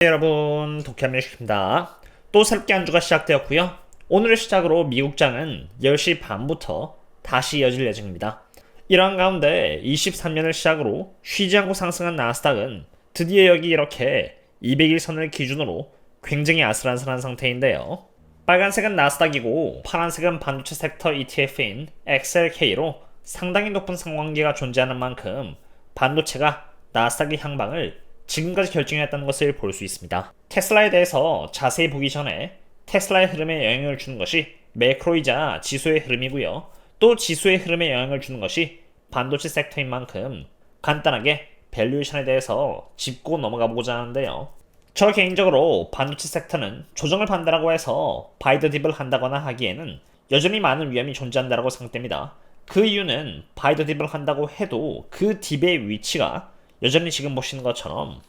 여러분, 도쿄함유식입니다. 또 새롭게 한 주가 시작되었고요. 오늘을 시작으로 미국장은 10시 반부터 다시 이어질 예정입니다. 이러한 가운데 23년을 시작으로 쉬지 않고 상승한 나스닥은 드디어 여기 이렇게 200일선을 기준으로 굉장히 아슬아슬한 상태인데요. 빨간색은 나스닥이고 파란색은 반도체 섹터 ETF인 XLK로 상당히 높은 상관계가 존재하는 만큼 반도체가 나스닥의 향방을 지금까지 결정했다는 것을 볼 수 있습니다. 테슬라에 대해서 자세히 보기 전에 테슬라의 흐름에 영향을 주는 것이 매크로이자 지수의 흐름이고요. 또 지수의 흐름에 영향을 주는 것이 반도체 섹터인 만큼 간단하게 밸류에이션에 대해서 짚고 넘어가 보고자 하는데요. 저 개인적으로 반도체 섹터는 조정을 받는다고 해서 바이 더 딥을 한다거나 하기에는 여전히 많은 위험이 존재한다고 생각됩니다. 그 이유는 바이 더 딥을 한다고 해도 그 딥의 위치가 여전히 지금 보시는 것처럼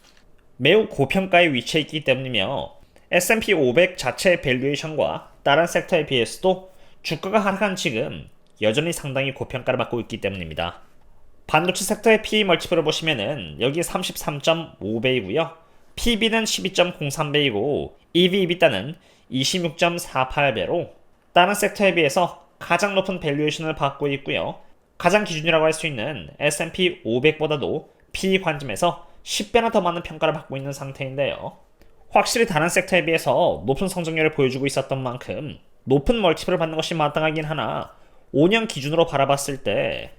매우 고평가의 위치에 있기 때문이며 S&P 500 자체의 밸류에이션과 다른 섹터에 비해서도 주가가 하락한 지금 여전히 상당히 고평가를 받고 있기 때문입니다. 반도체 섹터의 PE 멀티플을 보시면은 여기 33.5배이고요. PB는 12.03배이고 EV/EBITDA는 26.48배로 다른 섹터에 비해서 가장 높은 밸류에이션을 받고 있고요. 가장 기준이라고 할 수 있는 S&P 500보다도 PE 관점에서 10배나 더 많은 평가를 받고 있는 상태인데요. 확실히 다른 섹터에 비해서 높은 성장률을 보여주고 있었던 만큼 높은 멀티플을 받는 것이 마땅하긴 하나 5년 기준으로 바라봤을 때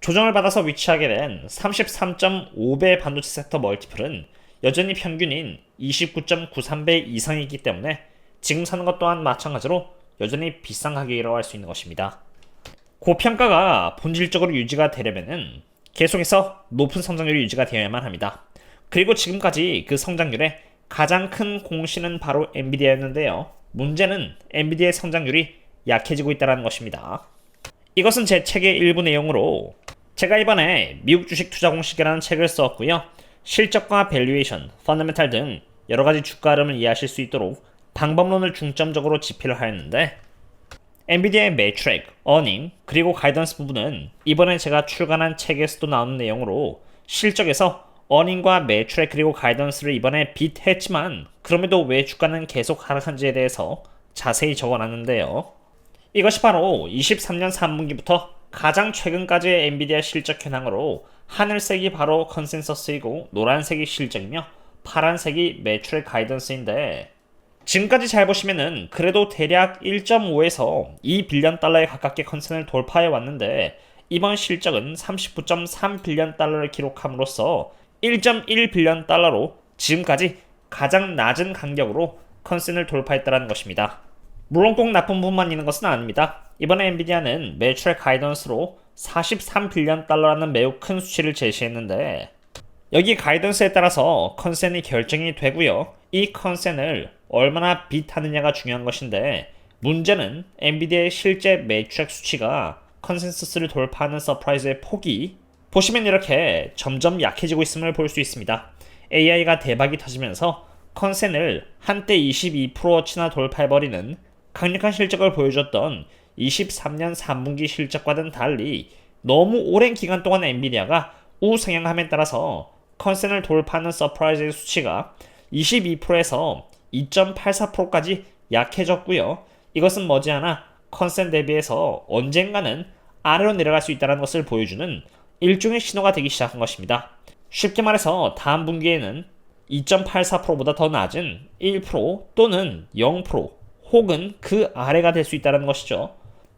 조정을 받아서 위치하게 된 33.5배 반도체 섹터 멀티플은 여전히 평균인 29.93배 이상이기 때문에 지금 사는 것 또한 마찬가지로 여전히 비싼 가격이라고 할 수 있는 것입니다. 고평가가 본질적으로 유지가 되려면은 계속해서 높은 성장률이 유지가 되어야만 합니다. 그리고 지금까지 그 성장률의 가장 큰 공신은 바로 엔비디아였는데요. 문제는 엔비디아의 성장률이 약해지고 있다는 것입니다. 이것은 제 책의 일부 내용으로 제가 이번에 미국 주식 투자 공식이라는 책을 썼고요. 실적과 밸류에이션, 펀더멘탈 등 여러가지 주가 흐름을 이해하실 수 있도록 방법론을 중점적으로 집필을 하였는데 엔비디아의 매트릭, 어닝, 그리고 가이던스 부분은 이번에 제가 출간한 책에서도 나오는 내용으로 실적에서 어닝과 매트릭 그리고 가이던스를 이번에 빗했지만 그럼에도 왜 주가는 계속 하락한지에 대해서 자세히 적어놨는데요. 이것이 바로 23년 3분기부터 가장 최근까지의 엔비디아 실적 현황으로 하늘색이 바로 컨센서스이고 노란색이 실적이며 파란색이 매트릭 가이던스인데 지금까지 잘 보시면은 그래도 대략 1.5에서 2빌리언 달러에 가깝게 컨센을 돌파해 왔는데 이번 실적은 39.3빌리언 달러를 기록함으로써 1.1빌리언 달러로 지금까지 가장 낮은 간격으로 컨센을 돌파했다는 것입니다. 물론 꼭 나쁜 부분만 있는 것은 아닙니다. 이번에 엔비디아는 매출의 가이던스로 43빌리언 달러라는 매우 큰 수치를 제시했는데 여기 가이던스에 따라서 컨센이 결정이 되고요. 이 컨센을 얼마나 빗하느냐가 중요한 것인데 문제는 엔비디아의 실제 매출액 수치가 컨센서스를 돌파하는 서프라이즈의 폭이 보시면 이렇게 점점 약해지고 있음을 볼 수 있습니다. AI가 대박이 터지면서 컨센을 한때 22%어치나 돌파해버리는 강력한 실적을 보여줬던 23년 3분기 실적과는 달리 너무 오랜 기간 동안 엔비디아가 우상향함에 따라서 컨센을 돌파하는 서프라이즈의 수치가 22%에서 2.84%까지 약해졌고요. 이것은 머지않아 컨센 대비해서 언젠가는 아래로 내려갈 수 있다는 것을 보여주는 일종의 신호가 되기 시작한 것입니다. 쉽게 말해서 다음 분기에는 2.84%보다 더 낮은 1% 또는 0% 혹은 그 아래가 될 수 있다는 것이죠.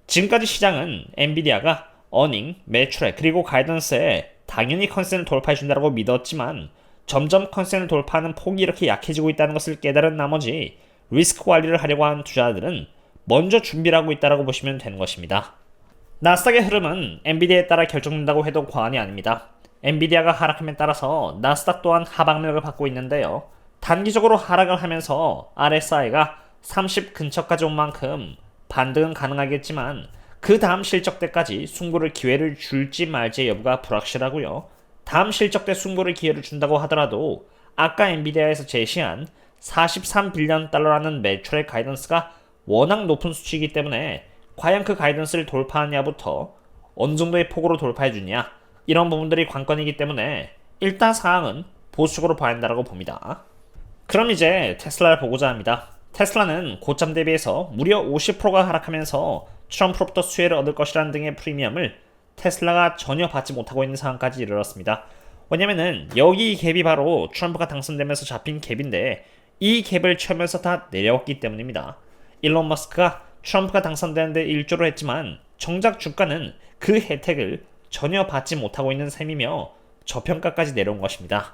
지금까지 시장은 엔비디아가 어닝, 매출액 그리고 가이던스에 당연히 컨센을 돌파해준다고 믿었지만 점점 컨센을 돌파하는 폭이 이렇게 약해지고 있다는 것을 깨달은 나머지 리스크 관리를 하려고 하는 투자자들은 먼저 준비를 하고 있다고 보시면 되는 것입니다. 나스닥의 흐름은 엔비디아에 따라 결정된다고 해도 과언이 아닙니다. 엔비디아가 하락함에 따라서 나스닥 또한 하방력을 받고 있는데요. 단기적으로 하락을 하면서 RSI가 30 근처까지 온 만큼 반등은 가능하겠지만 그 다음 실적 때까지 승부를 기회를 줄지 말지의 여부가 불확실하고요. 다음 실적 때 승부를 기회를 준다고 하더라도 아까 엔비디아에서 제시한 43빌리언 달러라는 매출의 가이던스가 워낙 높은 수치이기 때문에 과연 그 가이던스를 돌파하냐부터 어느 정도의 폭으로 돌파해주냐 이런 부분들이 관건이기 때문에 일단 상황은 보수적으로 봐야 한다고 봅니다. 그럼 이제 테슬라를 보고자 합니다. 테슬라는 고점 대비해서 무려 50%가 하락하면서 트럼프로부터 수혜를 얻을 것이라는 등의 프리미엄을 테슬라가 전혀 받지 못하고 있는 상황까지 이르렀습니다. 왜냐면은 여기 갭이 바로 트럼프가 당선되면서 잡힌 갭인데 이 갭을 채우면서 다 내려왔기 때문입니다. 일론 머스크가 트럼프가 당선되는데 일조를 했지만 정작 주가는 그 혜택을 전혀 받지 못하고 있는 셈이며 저평가까지 내려온 것입니다.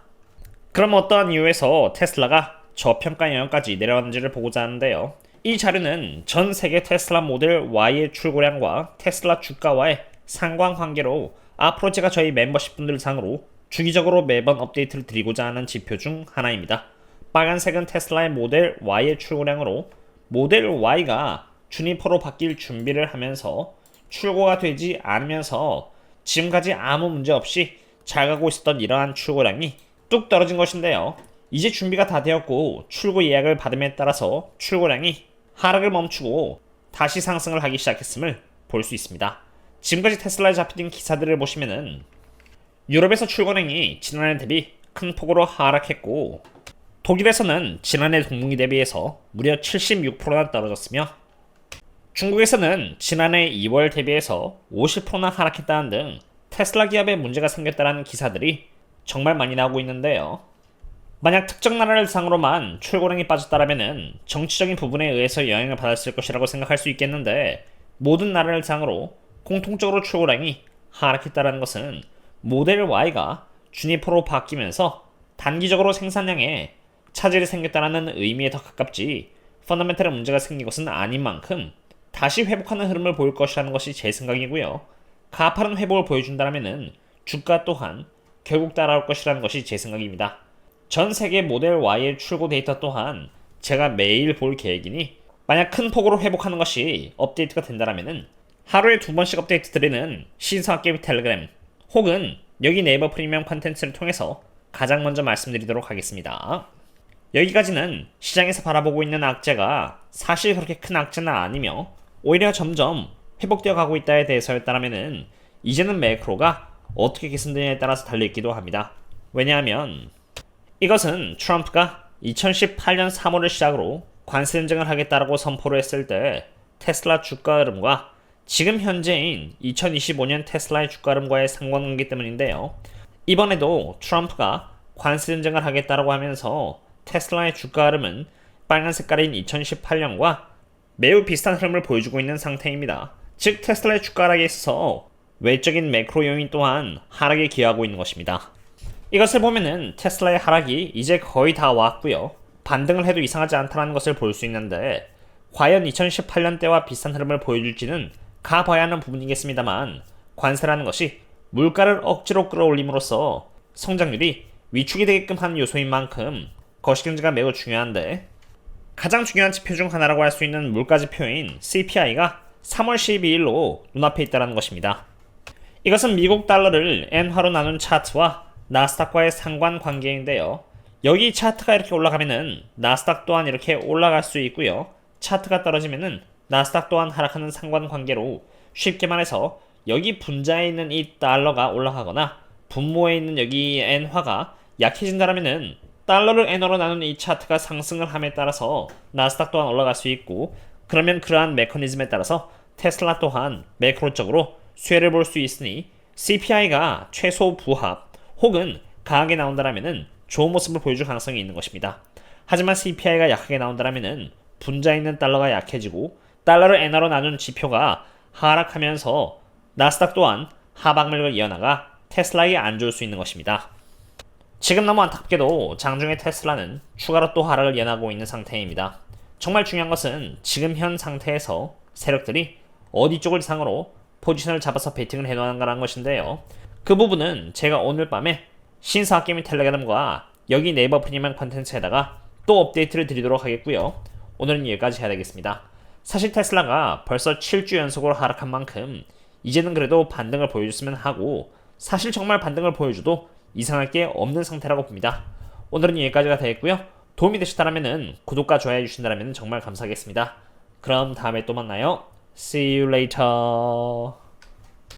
그럼 어떠한 이유에서 테슬라가 저평가 영역까지 내려왔는지를 보고자 하는데요. 이 자료는 전 세계 테슬라 모델 Y의 출고량과 테슬라 주가와의 상관관계로 앞으로 제가 저희 멤버십 분들 상으로 주기적으로 매번 업데이트를 드리고자 하는 지표 중 하나입니다. 빨간색은 테슬라의 모델 Y의 출고량으로 모델 Y가 주니퍼로 바뀔 준비를 하면서 출고가 되지 않으면서 지금까지 아무 문제 없이 잘 가고 있었던 이러한 출고량이 뚝 떨어진 것인데요. 이제 준비가 다 되었고 출고 예약을 받음에 따라서 출고량이 하락을 멈추고 다시 상승을 하기 시작했음을 볼 수 있습니다. 지금까지 테슬라에 잡힌 기사들을 보시면은 유럽에서 출고량이 지난해 대비 큰 폭으로 하락했고 독일에서는 지난해 동분기 대비해서 무려 76%나 떨어졌으며 중국에서는 지난해 2월 대비해서 50%나 하락했다는 등 테슬라 기업에 문제가 생겼다는 기사들이 정말 많이 나오고 있는데요. 만약 특정 나라를 상으로만 출고량이 빠졌다라면은 정치적인 부분에 의해서 영향을 받았을 것이라고 생각할 수 있겠는데 모든 나라를 상으로 공통적으로 출고량이 하락했다는 것은 모델 Y가 주니퍼로 바뀌면서 단기적으로 생산량에 차질이 생겼다는 의미에 더 가깝지 펀더멘털한 문제가 생긴 것은 아닌 만큼 다시 회복하는 흐름을 보일 것이라는 것이 제 생각이고요. 가파른 회복을 보여준다면 주가 또한 결국 따라올 것이라는 것이 제 생각입니다. 전 세계 모델 Y의 출고 데이터 또한 제가 매일 볼 계획이니 만약 큰 폭으로 회복하는 것이 업데이트가 된다면 하루에 2번씩 업데이트 드리는 신사학개비 텔레그램 혹은 여기 네이버 프리미엄 컨텐츠를 통해서 가장 먼저 말씀드리도록 하겠습니다. 여기까지는 시장에서 바라보고 있는 악재가 사실 그렇게 큰 악재는 아니며 오히려 점점 회복되어 가고 있다에 대해서였다면 이제는 매크로가 어떻게 개선되냐에 따라서 달려있기도 합니다. 왜냐하면 이것은 트럼프가 2018년 3월을 시작으로 관세 인증을 하겠다라고 선포를 했을 때 테슬라 주가 흐름과 지금 현재인 2025년 테슬라의 주가 흐름과의 상관관계 때문인데요. 이번에도 트럼프가 관세 인증을 하겠다라고 하면서 테슬라의 주가 흐름은 빨간 색깔인 2018년과 매우 비슷한 흐름을 보여주고 있는 상태입니다. 즉 테슬라의 주가 하락에 있어서 외적인 매크로 요인 또한 하락에 기여하고 있는 것입니다. 이것을 보면은 테슬라의 하락이 이제 거의 다 왔고요. 반등을 해도 이상하지 않다는 것을 볼 수 있는데 과연 2018년 때와 비슷한 흐름을 보여줄지는 가봐야 하는 부분이겠습니다만 관세라는 것이 물가를 억지로 끌어올림으로써 성장률이 위축이 되게끔 하는 요소인 만큼 거시경제가 매우 중요한데 가장 중요한 지표 중 하나라고 할 수 있는 물가 지표인 CPI가 3월 12일로 눈앞에 있다는 것입니다. 이것은 미국 달러를 엔화로 나눈 차트와 나스닥과의 상관관계인데요. 여기 차트가 이렇게 올라가면은 나스닥 또한 이렇게 올라갈 수 있고요. 차트가 떨어지면은 나스닥 또한 하락하는 상관관계로 쉽게 말해서 여기 분자에 있는 이 달러가 올라가거나 분모에 있는 여기 엔화가 약해진다면은 달러를 엔화로 나눈 이 차트가 상승을 함에 따라서 나스닥 또한 올라갈 수 있고 그러면 그러한 메커니즘에 따라서 테슬라 또한 매크로적으로 수혜를 볼 수 있으니 CPI가 최소 부합 혹은 강하게 나온다면은 좋은 모습을 보여줄 가능성이 있는 것입니다. 하지만 CPI가 약하게 나온다면은 분자에 있는 달러가 약해지고 달러를 엔화로 나눈 지표가 하락하면서 나스닥 또한 하방을 이어나가 테슬라에게 안 좋을 수 있는 것입니다. 지금 너무 안타깝게도 장중에 테슬라는 추가로 또 하락을 예상하고 있는 상태입니다. 정말 중요한 것은 지금 현 상태에서 세력들이 어디 쪽을 상으로 포지션을 잡아서 베팅을 해놓는가라는 것인데요. 그 부분은 제가 오늘 밤에 신사학개미 텔레그램과 여기 네이버 프리미엄 컨텐츠에다가 또 업데이트를 드리도록 하겠고요. 오늘은 여기까지 해야 되겠습니다. 사실 테슬라가 벌써 7주 연속으로 하락한 만큼 이제는 그래도 반등을 보여줬으면 하고 사실 정말 반등을 보여줘도 이상할 게 없는 상태라고 봅니다. 오늘은 여기까지가 되겠고요. 도움이 되셨다면 구독과 좋아요 해주신다면 정말 감사하겠습니다. 그럼 다음에 또 만나요. See you later.